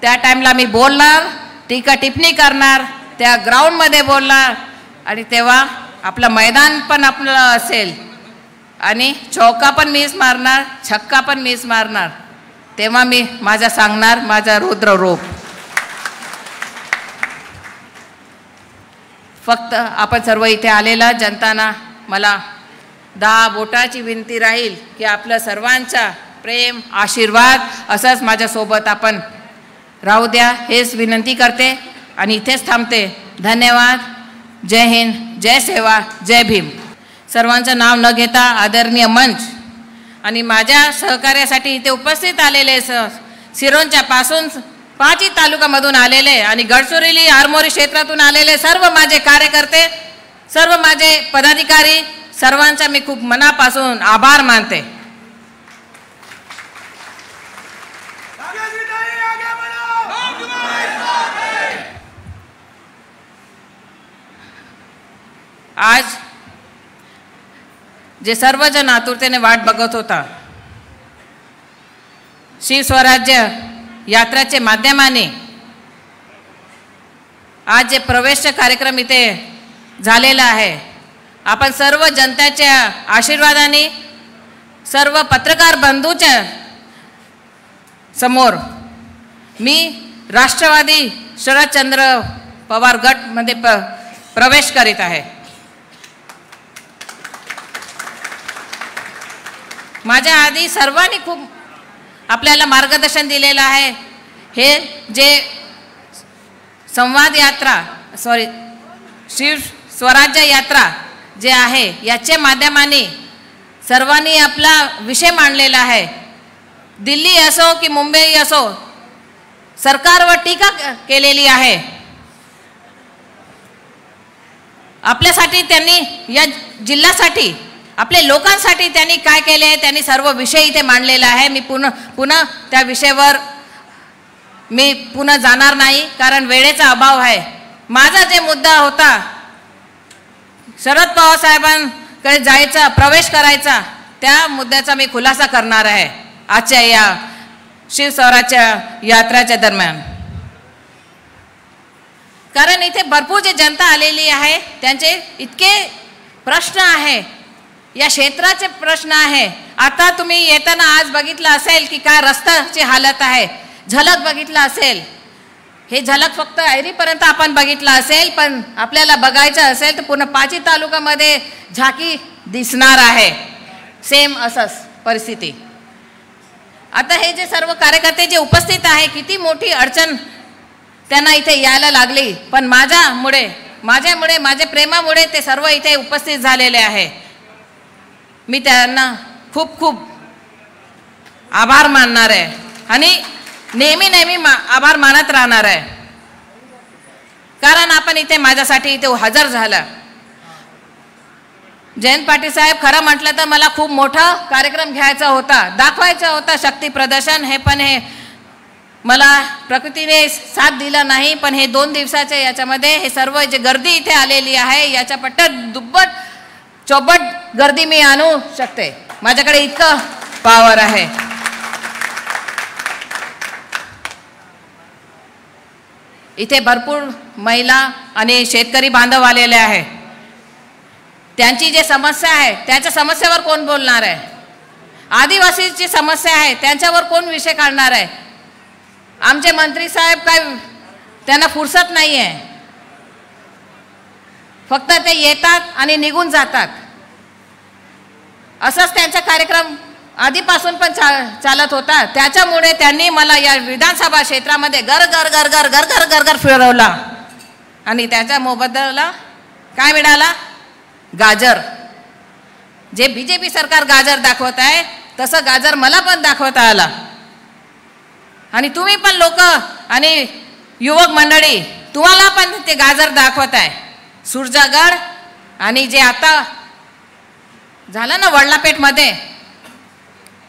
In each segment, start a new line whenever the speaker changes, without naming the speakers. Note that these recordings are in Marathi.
त्या टाईमला मी बोलणार, टीका टिप्पणी करणार, त्या ग्राउंडमध्ये बोलणार आणि तेव्हा आपलं मैदान पण आपलं असेल आणि चौका पण मीच मारणार, छक्का पण मीच मारणार. तेव्हा मी माझा सांगणार माझा रुद्र रूप. फक्त आपण सर्व इथे आलेला जनताना मला 10 बोटाची विनंती राहील की आपलं सर्वांचा प्रेम आशीर्वाद असंच माझ्यासोबत आपण राहू द्या, हेच विनंती करते आणि इथेच थांबते. धन्यवाद. जय हिंद, जय सेवा, जय भीम. सर्वांचं नाव न घेता आदरणीय मंच आणि माझ्या सहकार्यासाठी इथे उपस्थित आलेले सिरोंच्या पासून 5 तालुक्यामधून आलेले आणि गडचिरोली आरमोरी क्षेत्रातून आलेले सर्व माझे कार्यकर्ते, सर्व माझे पदाधिकारी, सर्वांचा मी खूप मनापासून आभार मानते. आज जे सर्वजण आतुरतेने वाट बघत होता, शिवस्वराज्य यात्राचे माध्यमाने आज जे प्रवेश कार्यक्रम इथे झालेला आहे, आपण सर्व जनतेच्या आशीर्वादाने, सर्व पत्रकार बंधूच्या समोर मी राष्ट्रवादी शरदचंद्र पवार गटमध्ये प्रवेश करीत आहे. माझ्या आधी सर्वांनी खूप आपल्याला मार्गदर्शन दिलेलं आहे. हे जे संवाद यात्रा शिव स्वराज्य यात्रा जे आहे याच्या माध्यमाने सर्वांनी आपला विषय मांडलेला आहे. दिल्ली असो की मुंबई असो, सरकारवर टीका केलेली आहे. आपल्यासाठी त्यांनी, या जिल्ह्यासाठी, आपल्या लोकांसाठी त्यांनी काय केले आहे, त्यांनी सर्व विषय इथे मांडलेला आहे. मी पुन्हा त्या विषयावर मी पुन्हा जाणार नाही, कारण वेळेचा अभाव आहे. माझा जे मुद्दा होता, शरद पवार साहेबांकडे जायचा, प्रवेश करायचा, त्या मुद्द्याचा मी खुलासा करणार आहे आजच्या या शिवस्वराज्य यात्राच्या दरम्यान. कारण इथे भरपूर जे जनता आलेली आहे त्यांचे इतके प्रश्न आहे, या क्षेत्राचे प्रश्न आहे. आता तुम्ही येताना आज बघितलं असेल की काय रस्त्याची हालत आहे, झलक बघितलं असेल. हे झलक फक्त ऐरीपर्यंत आपण बघितलं असेल, पण आपल्याला बघायचं असेल तर पूर्ण 5 तालुक्यामध्ये झाकी दिसणार आहे. सेम असंच परिस्थिती. आता हे जे सर्व कार्यकर्ते जे उपस्थित आहे, किती मोठी अडचण त्यांना इथे यायला लागली, पण माझ्यामुळे, माझ्या प्रेमामुळे ते सर्व इथे उपस्थित झालेले आहे. मी त्यांना खूप खूप आभार मानणार आहे आणि नेहमी आभार मानत राहणार आहे. कारण आपण इथे माझ्यासाठी इथे हजर झाला. जयंत पाटील साहेब, खरं म्हटलं तर मला खूप मोठा कार्यक्रम घ्यायचा होता, दाखवायचा होता शक्ती प्रदर्शन. पण हे मला प्रकृतीने साथ दिला नाही. पण हे 2 दिवसाच्या याच्यामध्ये हे सर्व जे गर्दी इथे आलेली आहे, याच्या पट्ट्यात दुप्पट चौपट गर्दी मी आणू शकते. माझ्याकडे इतकं पॉवर आहे. इथे भरपूर महिला आणि शेतकरी बांधव आलेले आहे. त्यांची जे समस्या आहे, त्याच्या समस्येवर कोण बोलणार आहे? आदिवासीची समस्या आहे, त्यांच्यावर कोण विषय काढणार आहे? आमचे मंत्री साहेब काय, त्यांना फुरसत नाही आहे. फक्त ते येतात आणि निघून जातात. असंच त्यांचा कार्यक्रम आधीपासून पण चालत होता. त्याच्यामुळे त्यांनी मला या विधानसभा क्षेत्रामध्ये घर घर फिरवला आणि त्याच्या मोबदला काय मिळाला? गाजर. जे बीजेपी सरकार गाजर दाखवत आहे, तसं गाजर मला पण दाखवता आला. आणि तुम्ही पण लोक आणि युवक मंडळी, तुम्हाला पण ते गाजर दाखवत आहे. सुरजागड आणि जे आता झालं ना वडलापेठमध्ये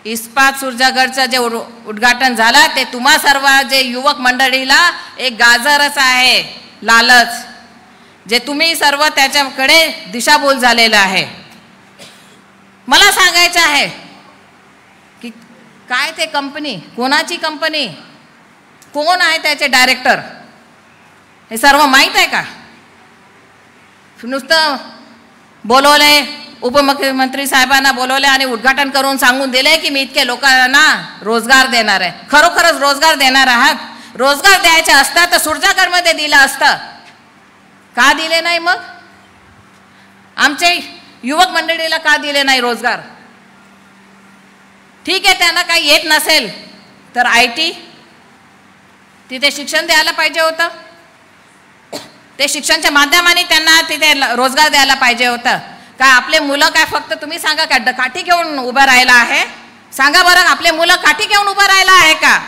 इस्पात सुरजागडचं जे उद्घाटन झालं, ते तुम्हा सर्व जे युवक मंडळीला एक गाजरच आहे, लालच, जे तुम्ही सर्व त्याच्याकडे दिशाभूल झालेलं आहे. मला सांगायचं आहे की काय ते कंपनी, कोणाची कंपनी, कोण आहे त्याचे डायरेक्टर हे सर्व माहीत आहे का? नुसतं बोलवले, उपमुख्यमंत्री साहेबांना बोलवले आणि उद्घाटन करून सांगून दिले की मी इतके लोकांना रोजगार देणार आहे. खरोखरच रोजगार देणार आहात? रोजगार द्यायचे असता तर सुरजागडमध्ये दिलं असतं, का दिले नाही? मग आमचे युवक मंडळीला का दिले नाही रोजगार? ठीक आहे, त्यांना काही येत नसेल तर IT तिथे शिक्षण द्यायला पाहिजे होतं. ते शिक्षणाच्या माध्यमाने त्यांना तिथे रोजगार द्यायला पाहिजे होतं. काय आपले मुलं काय फक्त तुम्ही सांगा का काठी घेऊन उभं राहिला आहे? सांगा बरं, आपले मुलं काठी घेऊन उभं राहिला आहे का?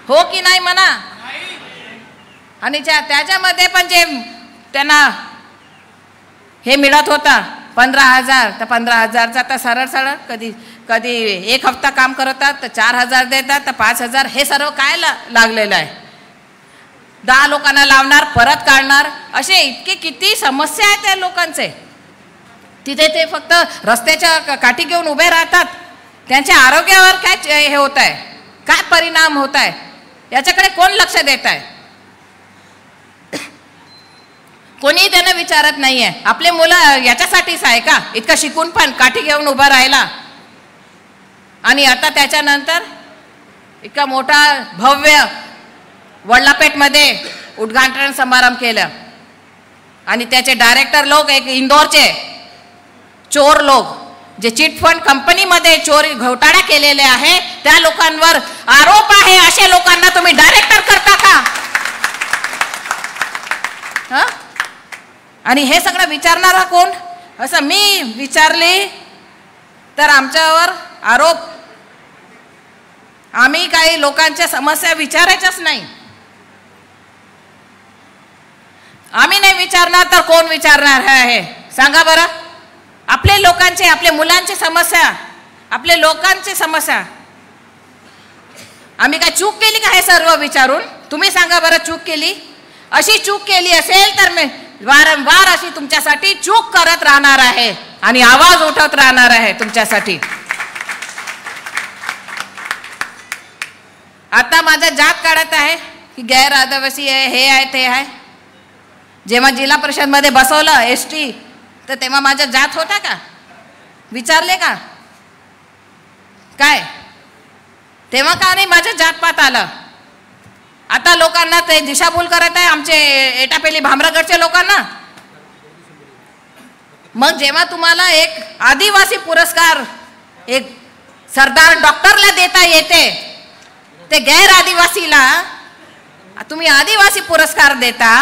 हो की नाही म्हणा. आणि त्याच्यामध्ये पण जे त्यांना हे मिळत होता 15,000, तर 15,000चा तर सरळ सरळ कधी एक हफ्ता काम करतात तर 4,000 देतात, तर 5,000. हे सर्व काय लागलेलं आहे? 10 लोकांना लावणार, परत काढणार, असे इतके किती समस्या आहेत त्या लोकांचे. तिथे ते फक्त रस्त्याच्या काठी घेऊन उभे राहतात. त्यांच्या आरोग्यावर काय हे होत आहे, काय परिणाम होत आहे, याच्याकडे कोण लक्ष देत आहे? कोणी त्यांना विचारत नाही आहे. आपले मुलं याच्यासाठीच आहे का इतकं शिकून पण काठी घेऊन उभा राहिला? आणि आता त्याच्यानंतर इतका मोठा भव्य वडलापेठमध्ये उद्घाटन समारंभ केलं आणि त्याचे डायरेक्टर लोक एक इंदोरचे चोर लोक, जे चिटफंड कंपनीमध्ये चोरी घोटाळा केलेले आहे त्या लोकांवर आरोप आहे, अशा लोकांना तुम्ही डायरेक्टर करता का? आणि हे सगळं विचारणारा कोण? असं मी विचारले तर आमच्यावर आरोप. आम्ही काही लोकांच्या समस्या विचारायच्याच नाही. आम्ही नाही विचारणार तर कोण विचारणार आहे? सांगा बरं. आपले लोकांचे, आपल्या मुलांची समस्या, आपले लोकांची समस्या आम्ही काय चूक केली का हे सर्व विचारून? तुम्ही सांगा बरं, चूक केली? अशी चूक केली असेल तर मी वारंवार अशी तुमच्यासाठी चूक करत राहणार आहे आणि आवाज उठवत राहणार आहे तुमच्यासाठी. आता माझा जात काढत आहे की गैर आदिवासी आहे, हे आहे, ते आहे. जेव्हा जिल्हा परिषद मध्ये बसवलं ST, तर तेव्हा माझा जात होता का? विचारले का काय? तेव्हा का नाही माझ्या जातपात आलं? आता लोकांना ते दिशाभूल करत आहे, आमचे एटापेली भामरागडच्या लोकांना. मग जेव्हा तुम्हाला एक आदिवासी पुरस्कार एक सरदार डॉक्टरला देता येते, ते गैर आदिवासीला तुम्ही आदिवासी पुरस्कार देता,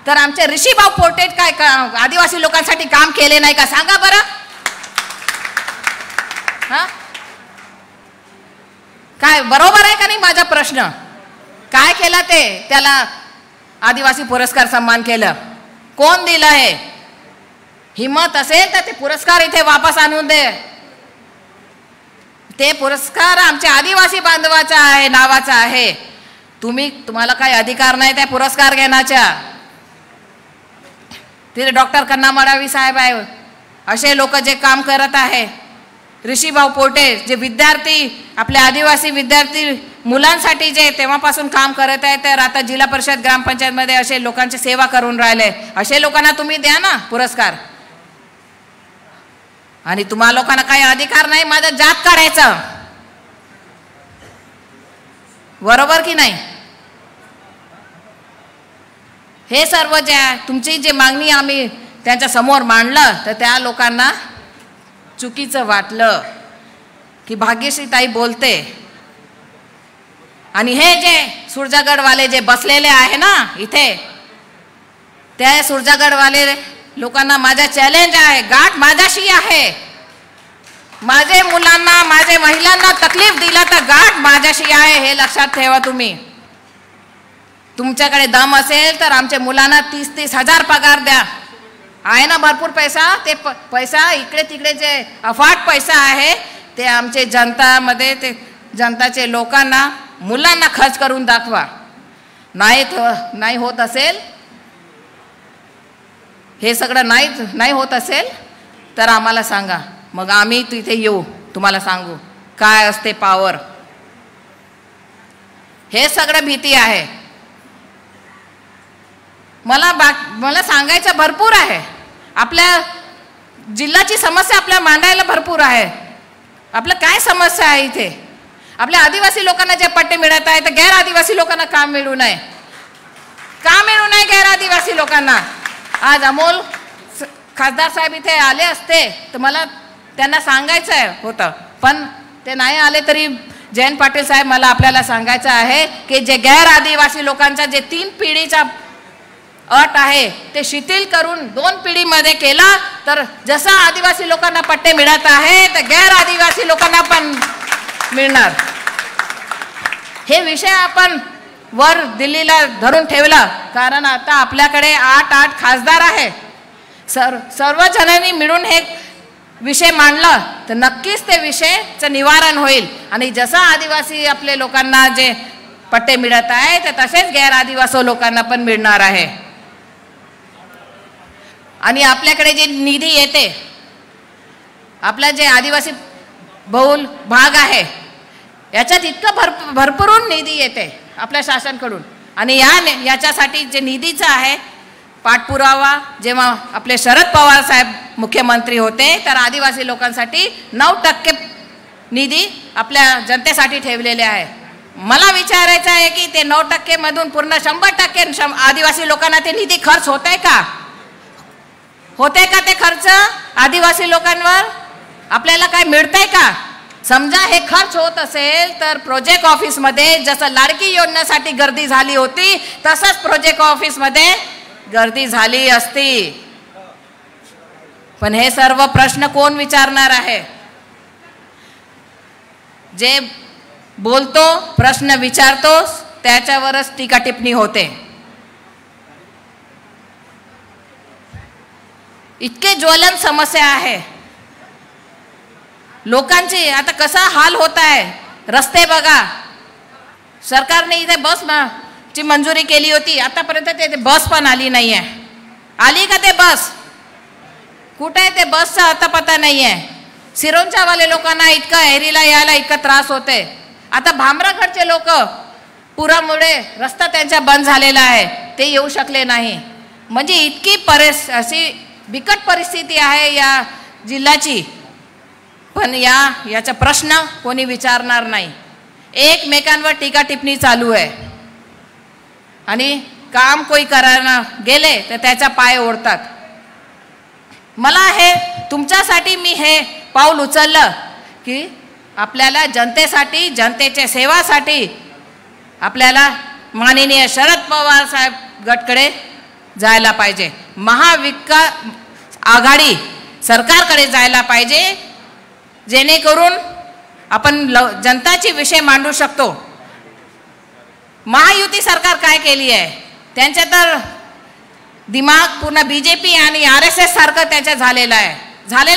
तर आमचे ऋषीभाऊ पोटे काय आदिवासी लोकांसाठी काम केले नाही का? सांगा बरं. काय बरोबर आहे का नाही माझा प्रश्न? काय केलं ते? त्याला आदिवासी पुरस्कार सन्मान केलं. कोण दिलं हे? हिम्मत असेल तर ते पुरस्कार इथे वापस आणून दे. ते पुरस्कार आमच्या आदिवासी बांधवाचा आहे, नावाचा आहे. तुम्हाला काही अधिकार नाही त्या पुरस्कार घेण्याचा. तिथे डॉक्टर कन्ना मडावी साहेब आहे, असे लोक जे काम करत आहे. ऋषीभाऊ पोटे जे विद्यार्थी, आपले आदिवासी विद्यार्थी मुलांसाठी जे तेव्हापासून काम करत आहे, तर आता जिल्हा परिषद ग्रामपंचायतमध्ये असे लोकांची सेवा करून राहिले. असे लोकांना तुम्ही द्या ना पुरस्कार. आणि तुम्हा लोकांना काही अधिकार नाही माझा जात काढायचा. बरोबर की नाही? हे सर्व जे तुमची जे मागणी आम्ही त्यांच्या समोर मांडलं, तर त्या लोकांना चुकीचं वाटलं की भाग्यश्री ताई बोलते. आणि हे जे सुरजागडवाले जे बसलेले आहे ना इथे, त्या सुरजागडवाले लोकांना माझा चॅलेंज आहे, गाठ माझ्याशी आहे. माझे मुलांना, माझे महिलांना तकलीफ दिला तर गाठ माझ्याशी आहे, हे लक्षात ठेवा तुम्ही. तुमच्याकडे दम असेल तर आमच्या मुलांना 30-30 हजार पगार द्या. आहे ना भरपूर पैसा. ते पैसा इकडे तिकडे जे अफाट पैसा आहे ते आमचे जनतामध्ये, ते जनताचे लोकांना, मुलांना खर्च करून दाखवा. नाही होत असेल, हे सगळं नाही होत असेल तर आम्हाला सांगा. मग आम्ही तिथे येऊ, तुम्हाला सांगू काय असते पॉवर. हे सगळं भीती आहे. मला सांगायचं भरपूर आहे. आपल्या जिल्ह्याची समस्या आपल्या मांडायला भरपूर आहे. आपलं काय समस्या आहे इथे? आपल्या आदिवासी लोकांना जे पट्टे मिळत आहे तर गैर आदिवासी लोकांना काम मिळू नये. का मिळू नये गैर आदिवासी लोकांना? आज अमोल खासदार साहेब इथे आले असते तर मला त्यांना सांगायचं होतं, पण ते नाही आले. तरी जयंत पाटील साहेब, मला आपल्याला सांगायचं आहे की जे गैर आदिवासी लोकांचा जे 3 पिढीचा अट आहे ते शिथिल करून 2 पिढीमध्ये केला तर जसं आदिवासी लोकांना पट्टे मिळत आहे तर गैर आदिवासी लोकांना पण मिळणार. हे विषय आपण वर दिल्लीला धरून ठेवला, कारण आता आपल्याकडे 8 खासदार आहे. सर्व जणांनी मिळून हे विषय मांडला तर नक्कीच ते विषयाचं निवारण होईल. आणि जसं आदिवासी आपले लोकांना जे पट्टे मिळत आहे तर तसेच गैर आदिवासी लोकांना पण मिळणार आहे. आणि आपल्याकडे जे निधी येते, आपला जे आदिवासी बहुल भाग आहे याच्यात इतकं भरपूर निधी येते आपल्या शासनाकडून. आणि याच्यासाठी जे निधीचं आहे पाठपुरावा, जेव्हा आपले शरद पवार साहेब मुख्यमंत्री होते तर आदिवासी लोकांसाठी 9% निधी आपल्या जनतेसाठी ठेवलेले आहे. मला विचारायचं आहे की ते 9% मधून पूर्ण 100% आदिवासी लोकांना ते निधी खर्च होतंय का? होते का ते खर्च आदिवासी लोकांवर? आपल्याला काय मिळतंय का? समजा हे खर्च होत असेल तर प्रोजेक्ट ऑफिसमध्ये जसं लाडकी योजनेसाठी गर्दी झाली होती तसंच प्रोजेक्ट ऑफिसमध्ये गर्दी झाली असती. पण हे सर्व प्रश्न कोण विचारणार आहे? जे बोलतो, प्रश्न विचारतो त्याच्यावरच टीका टिप्पणी होते. इतके ज्वलन समस्या आहे लोकांची. आता कसा हाल होत आहे, रस्ते बघा. सरकारने इथे बस ची मंजुरी केली होती, आतापर्यंत ते बस पण आली नाही आहे. आली का ते बस? कुठे आहे ते बसचा आता पता नाही आहे. सिरोंचा वाले लोकांना इतका एरीला यायला इतका त्रास होते. आता भामरागडचे लोक पुरामुळे रस्ता त्यांचा बंद झालेला आहे, ते येऊ शकले नाही. म्हणजे इतकी अशी बिकट परिस्थिती आहे या जिल्ह्याची. पण याचा प्रश्न कोणी विचारणार नाही. एकमेकांवर टीका टिप्पणी चालू आहे आणि काम कोई करायला गेले तर त्याचा पाय ओढतात. मला हे तुमच्यासाठी मी हे पाऊल उचललं की आपल्याला जनतेसाठी, जनतेच्या सेवासाठी आपल्याला माननीय शरद पवार साहेब गटकडे जायला पाहिजे. महाविकास आघाडी सरकारकडे जायला पाहिजे, जेणेकरून आपण जनताचे विषय मांडू शकतो. महायुती सरकार काय केली आहे? त्यांच्या तर दिमाग पूर्ण बीजेपी आणि RSS सारखं त्याच्या झालेला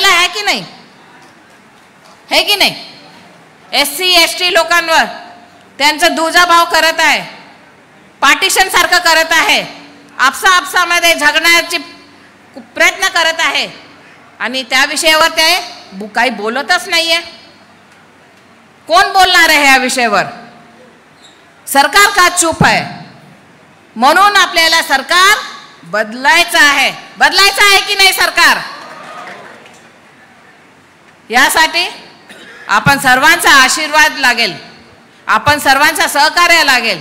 आहे की नाही? है की नाही? SC ST लोकांवर त्यांचा दुजाभाव करत आहे, पार्टिशन सारखं करत आहे, आपसामध्ये झगडण्याची प्रयत्न करत आहे आणि त्या विषयावर ते काही बोलतच नाहीये. कोण बोलणार आहे या विषयावर? सरकार का चूप आहे? म्हणून आपल्याला सरकार बदलायचं आहे. बदलायचं आहे की नाही सरकार? यासाठी आपण सर्वांचा आशीर्वाद लागेल, आपण सर्वांचा सहकार्य लागेल.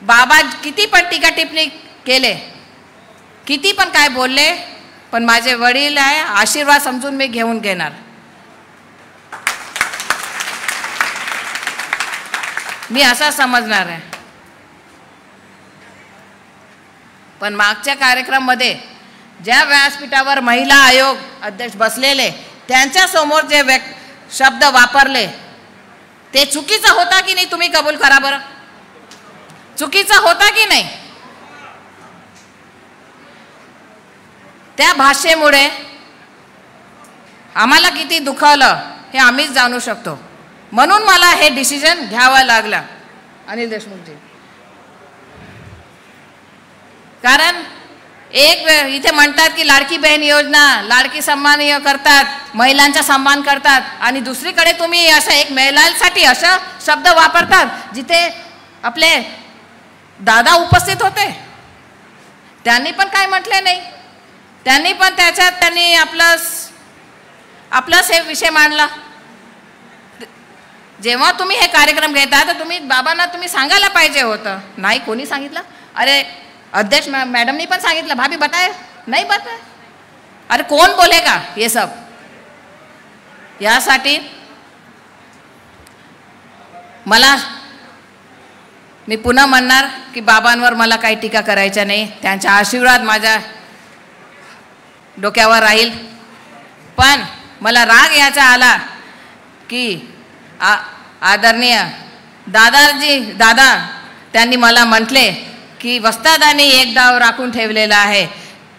बाबा किती पण टीका टिप्पणी केले, किती पण काय बोलले, पण माझे वडील आहे, आशीर्वाद समजून मी घेऊन घेणार. मी असा समजणार आहे. पण मागच्या कार्यक्रमामध्ये ज्या व्यासपीठावर महिला आयोग अध्यक्ष बसलेले त्यांच्या समोर जे शब्द वापरले ते चुकीचं होता की नाही? तुम्ही कबूल करा बरं. चुकीचा होता की नाही? त्या भाषेमुळे आम्हाला किती दुखावलं हे आम्हीच जाणू शकतो. म्हणून मला हे डिसिजन घ्यावं लागलं अनिल देशमुखजी. कारण एक इथे म्हणतात की लाडकी बहीण योजना, लाडकी सन्मान करतात, महिलांचा सन्मान करतात, आणि दुसरीकडे तुम्ही असं एक महिलांसाठी असं शब्द वापरतात जिथे आपले दादा उपस्थित होते. त्यांनी पण काय म्हटले नाही. त्यांनी पण त्याच्यात त्यांनी आपलाच हे विषय मांडला. जेव्हा तुम्ही हे कार्यक्रम घेता तर तुम्ही बाबांना तुम्ही सांगायला पाहिजे होतं. नाही, कोणी सांगितलं? अरे अध्यक्ष मॅडमनी पण सांगितलं, भाभी बताए नाही बताए. अरे कोण बोलेगा ये सब? यासाठी मी पुन्हा म्हणणार की बाबांवर मला काही टीका करायच्या नाही. त्यांचा आशीर्वाद माझ्या डोक्यावर राहील. पण मला राग याचा आला की आदरणीय दादा त्यांनी मला म्हटले की वस्तादांनी एक डाव राखून ठेवलेला आहे.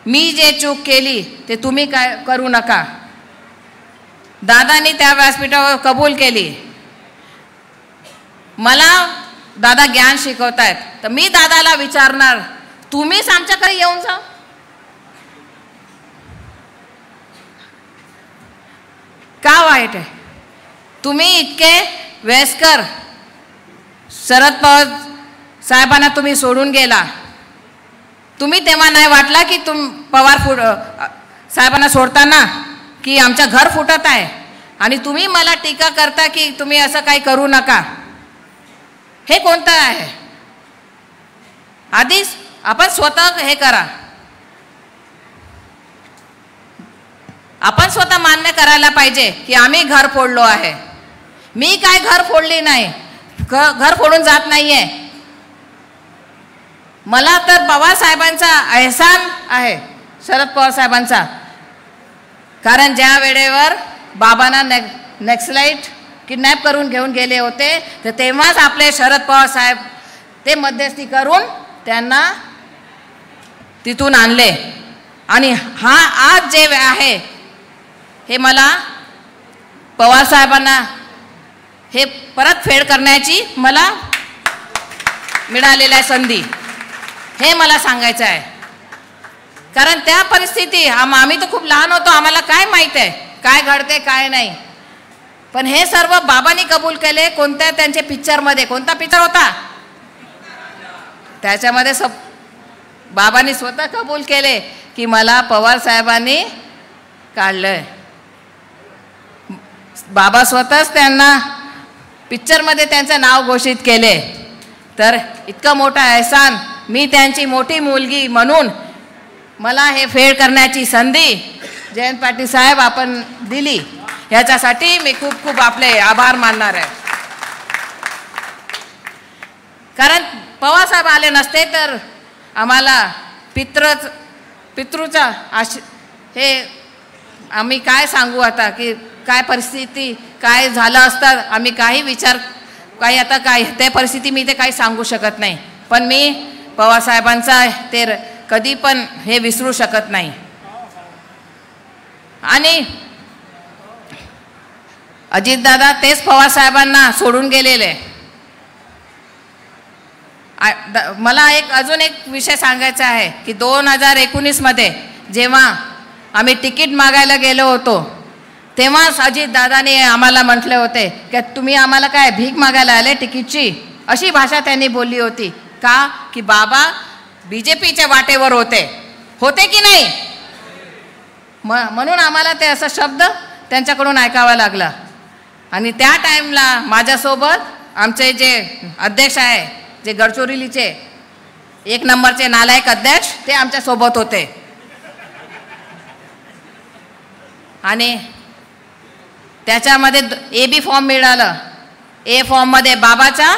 मी जे चूक केली ते तुम्ही काय करू नका. दादांनी त्या व्यासपीठावर कबूल केली. मला दादा ज्ञान शिकवतायत तर मी दादाला विचारणार, तुम्हीच आमच्याकडे येऊन जा. का वाईट आहे? तुम्ही इतके वयस्कर शरद पवार साहेबांना तुम्ही सोडून गेला. तुम्ही तेव्हा नाही वाटला की पवार साहेबांना सोडताना की आमचं घर फुटत आहे, आणि तुम्ही मला टीका करता की तुम्ही असं काही करू नका. हे कोणतं आहे? आधीच आपण स्वतः हे करा. आपण स्वतः मान्य करायला पाहिजे की आम्ही घर फोडलो आहे. मी काय घर फोडली नाही, घर फोडून जात नाहीये. मला तर पवार साहेबांचा एहसान आहे, शरद पवार साहेबांचा. कारण ज्या वेळेवर बाबांना नक्सलाईट किडनॅप करून घेऊन गेले होते तर तेव्हाच आपले शरद पवार साहेब ते मध्यस्थी करून त्यांना तिथून आणले. आणि हा आज जे आहे हे मला पवार साहेबांना हे परत फेड करण्याची मला मिळालेली आहे संधी, हे मला सांगायचं आहे. कारण त्या परिस्थिती आम्ही तर खूप लहान होतो, आम्हाला काय माहीत आहे काय घडते काय नाही. पण हे सर्व बाबांनी कबूल केले. कोणत्या त्यांचे पिक्चरमध्ये, कोणता पिक्चर होता त्याच्यामध्ये बाबांनी स्वतः कबूल केले की मला पवार साहेबांनी काढलंय. बाबा स्वतःच त्यांना पिक्चरमध्ये त्यांचं नाव घोषित केले. तर इतका मोठा एहसान मी त्यांची मोठी मुलगी म्हणून मला हे फेड करण्याची संधी जयंत पाटील साहेब आपण दिली, ह्याच्यासाठी मी खूप खूप आपले आभार मानणार आहे. कारण पवार साहेब आले नसते तर आम्हाला पितृचा हे आम्ही काय सांगू आता की काय परिस्थिती काय झालं असतं. आम्ही काही विचार काही आता काय ते परिस्थिती मी ते काही सांगू शकत नाही. पण मी पवार साहेबांचा ते कधी पण हे विसरू शकत नाही. आणि अजितदादा तेच पवार साहेबांना सोडून गेलेले. मला अजून एक विषय सांगायचा आहे की 2019 मध्ये जेव्हा आम्ही तिकीट मागायला गेलो होतो तेव्हाच अजितदादाने आम्हाला म्हटले होते की तुम्ही आम्हाला काय भीक मागायला आले तिकीटची, अशी भाषा त्यांनी बोलली होती. का की बाबा बीजेपीच्या वाटेवर होते की नाही, म्हणून आम्हाला ते असा शब्द त्यांच्याकडून ऐकावा लागला. आणि त्या टाईमला माझ्यासोबत आमचे जे अध्यक्ष आहे, जे गडचिरोलीचे 1 नंबरचे नालायक अध्यक्ष, ते आमच्यासोबत होते. आणि त्याच्यामध्ये AB फॉर्म मिळालं. A फॉर्ममध्ये बाबाचा,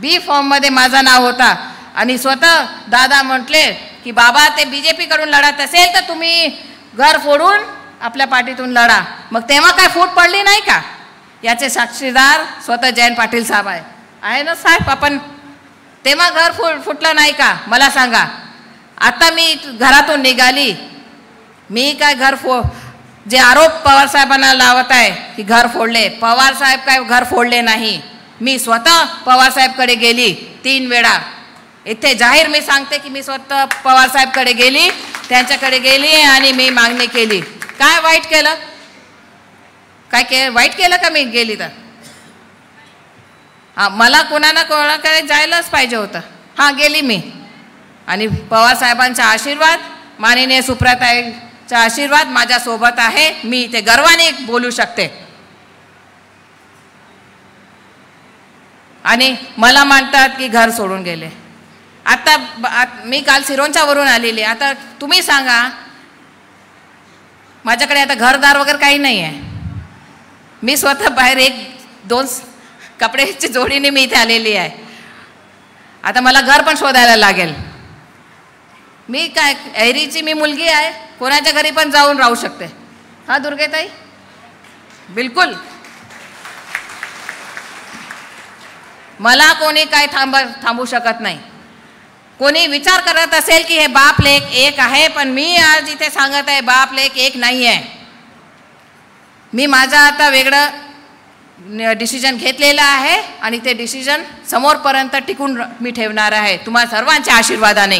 B फॉर्ममध्ये माझं नाव होता. आणि स्वतः दादा म्हटले की बाबा ते BJP-कडून लढत असेल तर तुम्ही घर फोडून आपल्या पार्टीतून लढा. मग तेव्हा काय फूट पडली नाही का? याचे साक्षीदार स्वतः जयंत पाटील साहेब आहे ना साहेब. आपण तेव्हा घर फुटलं नाही का? मला सांगा. आता मी घरातून निघाली, मी काय जे आरोप पवार साहेबांना लावत आहे की घर फोडले, पवार साहेब काय घर फोडले नाही. मी स्वतः पवार साहेबकडे गेली 3 वेळा. इथे जाहीर मी सांगते की मी स्वतः पवार साहेबकडे गेली. त्यांच्याकडे गेली आणि मी मागणी केली. काय वाईट केलं? वाईट केलं का मी गेली तर? मला कोणाकडे जायलाच पाहिजे होतं. हां, गेली मी. आणि पवार साहेबांचा आशीर्वाद, माननीय सुप्रियाताईंचा आशीर्वाद माझ्यासोबत आहे. मी ते गर्वाने बोलू शकते. आणि मला म्हणतात की घर सोडून गेले. आता मी काल सिरोंचा वरून आलेली. आता तुम्ही सांगा, माझ्याकडे आता घरदार वगैरे काही नाही आहे. मी स्वतः बाहेर 1-2 कपड्याची जोडीने मी इथे आलेली आहे. आता मला घर पण शोधायला लागेल. मी काय ऐरीची मी मुलगी आहे, कोणाच्या घरी पण जाऊन राहू शकते. हा दुर्गेताई, बिलकुल मला कोणी काय थांबू शकत नाही. कोणी विचार करत असेल की हे बाप लेक एक आहे, पण मी आज इथे सांगत आहे बाप लेक एक नाही आहे. मी माझा आता वेगळं डिसिजन घेतलेलं आहे आणि ते डिसिजन समोरपर्यंत टिकून मी ठेवणार आहे तुम्हा सर्वांच्या आशीर्वादाने.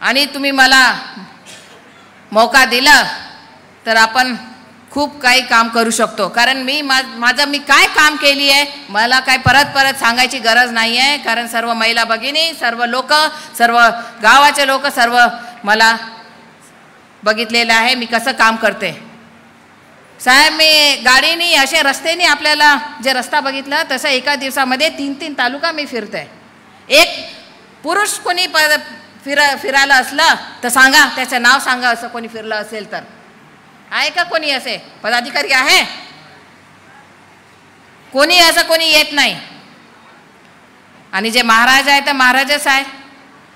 आणि तुम्ही मला मौका दिला तर आपण खूप काही काम करू शकतो. कारण मी काय काम केली आहे मला काय परत सांगायची गरज नाही आहे. कारण सर्व महिला भगिनी, सर्व लोक, सर्व गावाचे लोक सर्व मला बघितलेलं आहे मी कसं काम करते. साहेब, मी गाडीनी असे रस्त्याने आपल्याला जे रस्ता बघितला तसं एका दिवसामध्ये 3-3 तालुका मी फिरते. एक पुरुष कोणी फिरायला असलं तर सांगा, त्याचं नाव सांगा. असं कोणी फिरलं असेल तर आहे का? कोणी असे पदाधिकारी आहे? कोणी असं कोणी येत नाही. आणि जे महाराज आहे तर महाराजच आहे.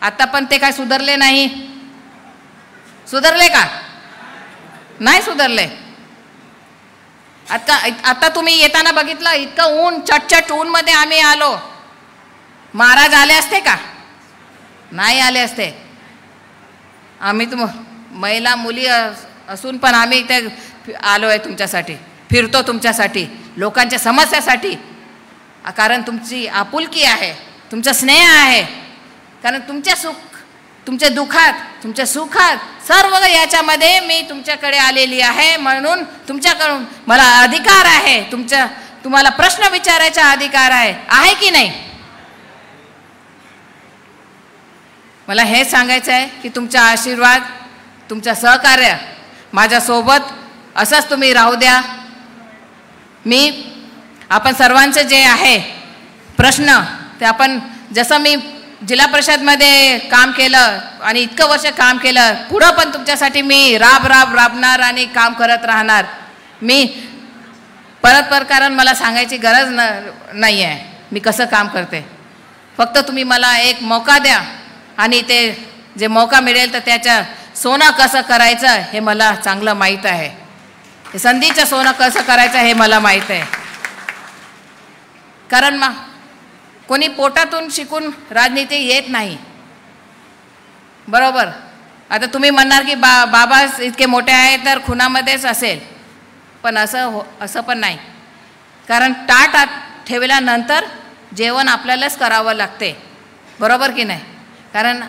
आता पण ते काय सुधारले नाही. सुधारले का? नाही सुधारले. आता तुम्ही येताना बघितलं, इतकं ऊन, चटचट ऊन मध्ये आम्ही आलो. महाराज आले असते का? नाही आले असते. आम्ही महिला मुली असून पण आम्ही इथे आलो आहे तुमच्यासाठी, फिरतो तुमच्यासाठी, लोकांच्या समस्यासाठी. कारण तुमची आपुलकी आहे, तुमचा स्नेह आहे. कारण तुमच्या तुमच्या दुःखात, तुमच्या सुखात, सर्व याच्यामध्ये मी तुमच्याकडे आलेली आहे. म्हणून तुमच्याकडून मला अधिकार आहे, तुम्हाला प्रश्न विचारायचा अधिकार आहे की नाही? मला हे सांगायचं आहे की तुमचा आशीर्वाद, तुमचं सहकार्य माझ्यासोबत असंच तुम्ही राहू द्या. आपण सर्वांचं जे आहे प्रश्न ते आपण, जसं मी जिल्हा परिषदमध्ये काम केलं आणि इतकं वर्ष काम केलं, पुढं पण तुमच्यासाठी मी राबणार आणि काम करत राहणार. मी कारण मला सांगायची गरज नाही आहे मी कसं काम करते. फक्त तुम्ही मला एक मौका द्या आणि ते जे मौका मिळेल तर त्याच्या सोनं कसं करायचं हे मला चांगलं माहीत आहे. संधीचं सोनं कसं करायचं हे मला माहीत आहे. कारण कोणी पोटातून शिकून राजनीती येत नाही. बरोबर. आता तुम्ही म्हणणार की बाबा इतके मोठे आहे तर खुनामध्येच असेल, पण असं पण नाही. कारण ताट ठेवल्यानंतर जेवण आपल्यालाच करावं लागते. बरोबर की नाही? कारण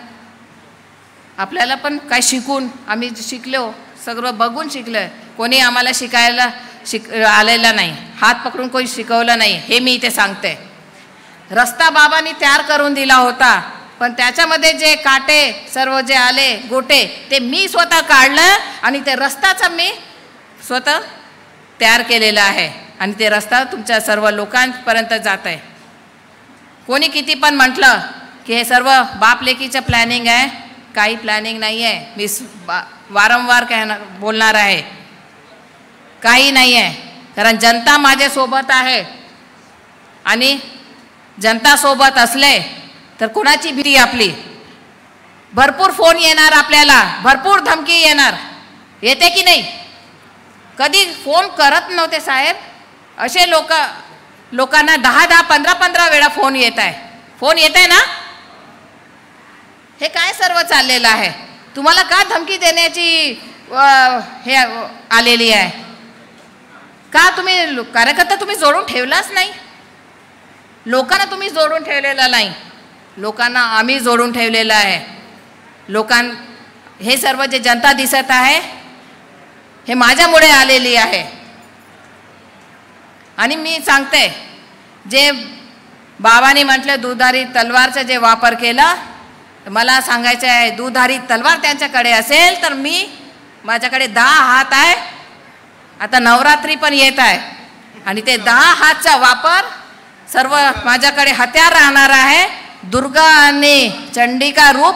आपल्याला पण काय शिकून आम्ही शिकलो, सगळं बघून शिकलं. कोणी आम्हाला शिकायला आलेला नाही, हात पकडून कोणी शिकवलं नाही. हे मी इथे सांगते. रस्ता बाबांनी तयार करून दिला होता, पण त्याच्यामध्ये जे काटे सर्व जे आले गोटे ते मी स्वतः काढलं आणि ते रस्त्याचं मी स्वतः तयार केलेला आहे. आणि ते रस्ता तुमच्या सर्व लोकांपर्यंत जात आहे. कोणी किती पण म्हटलं की हे सर्व बाप लेकीचं प्लॅनिंग आहे, काही प्लॅनिंग नाही आहे. मी वारंवार बोलणार आहे, काही नाही आहे. कारण जनता माझ्यासोबत आहे आणि जनता सोबत असले तर कोणाची भीती आपली? भरपूर फोन येणार आपल्याला, भरपूर धमकी येणार. येते की नाही? कधी फोन करत नव्हते साहेब. असे लोकांना 10-10, 15-15 वेळा फोन येत आहे. फोन येत आहे ना? हे काय सर्व चाललेलं आहे? तुम्हाला का धमकी देण्याची हे आलेली आहे? का तुम्ही कार्यकर्ता तुम्ही जोडून ठेवलाच नाही? लोकांना तुम्ही जोडून ठेवलेला नाही. लोकांना आम्ही जोडून ठेवलेलं आहे. हे सर्व जे जनता दिसत आहे हे माझ्यामुळे आलेली आहे. आणि मी सांगते, जे बाबांनी म्हटलं दुधारी तलवारचा जे वापर केला, मला सांगायचं आहे, दुधारी तलवार त्यांच्याकडे असेल तर माझ्याकडे 10 हात आहे. आता नवरात्री पण येत आहे आणि ते 10 हातचा वापर सर्व माझ्याकडे हत्यार राहणार आहे. दुर्गा आणि चंडिका रूप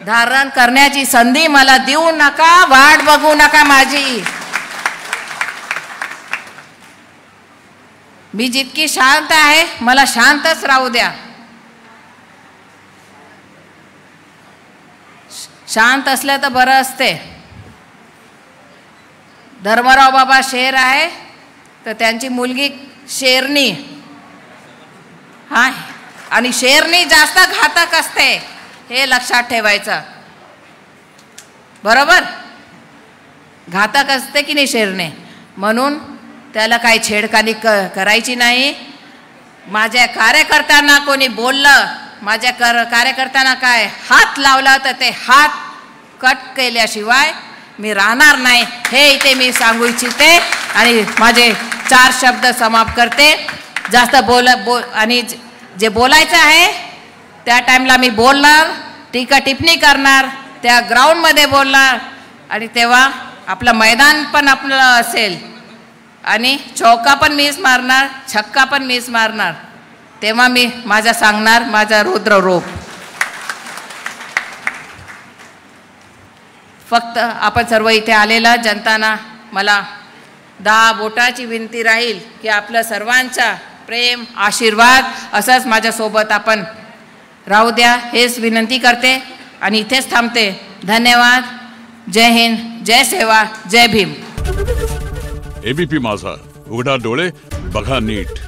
धारण करण्याची संधी मला देऊ नका, वाट बघू नका माझी. मी जितकी शांत आहे मला शांतच राहू द्या. शांत असलं तर बरं असते. धर्मराव बाबा शेर आहे तर त्यांची मुलगी शेरनी, हा, आणि शेरनी जास्त घातक असते हे लक्षात ठेवायचं. बरोबर, घातक असते की नाही शेरने, म्हणून त्याला काही छेडखानी करायची नाही. माझ्या कार्यकर्त्यांना कोणी बोललं, माझ्या कार्यकर्त्यांना काय हात लावला तर ते हात कट केल्याशिवाय मी राहणार नाही, हे इथे मी सांगू इच्छिते. आणि माझे 4 शब्द समाप्त करते. जास्त आणि जे बोलायचं आहे त्या टाईमला मी बोलणार, टीका टिप्पणी करणार, त्या ग्राउंडमध्ये बोलणार, आणि तेव्हा आपलं मैदान पण आपलं असेल आणि चौका पण मीच मारणार, छक्का पण मीच मारणार. तेव्हा मी माझा सांगणार माझा रुद्ररूप. फक्त आपण सर्व इथे आलेला जनताना मला 10 बोटाची विनंती राहील की आपलं सर्वांचा प्रेम आशीर्वाद असंच माझ्यासोबत आपण राहू द्या, हेच विनंती करते आणि इथेच थांबते. धन्यवाद. जय हिंद, जय सेवा, जय भीम.
एबीपी माझा, उघडा डोळे बघा नीट.